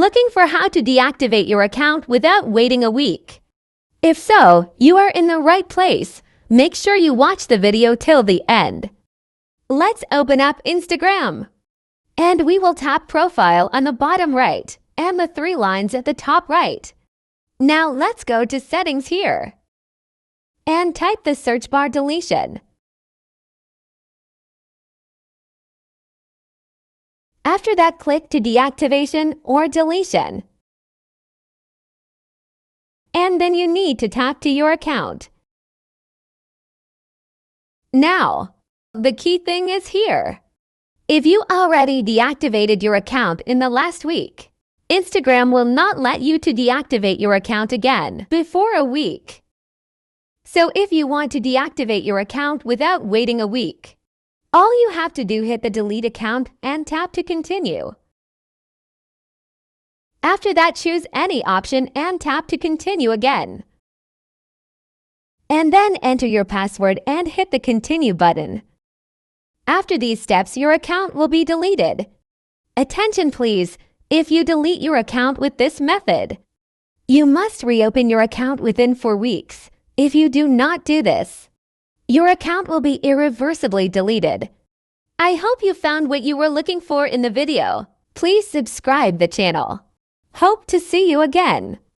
Looking for how to deactivate your account without waiting a week? If so, you are in the right place. Make sure you watch the video till the end. Let's open up Instagram. And we will tap Profile on the bottom right and the three lines at the top right. Now let's go to Settings here and type the search bar Deletion. After that, click to Deactivation or Deletion. And then you need to tap to your account. Now, the key thing is here. If you already deactivated your account in the last week, Instagram will not let you to deactivate your account again before a week. So if you want to deactivate your account without waiting a week, all you have to do hit the delete account and tap to continue. After that, choose any option and tap to continue again. And then enter your password and hit the continue button. After these steps, your account will be deleted. Attention please, if you delete your account with this method, you must reopen your account within 4 weeks. If you do not do this, your account will be irreversibly deleted. I hope you found what you were looking for in the video. Please subscribe the channel. Hope to see you again.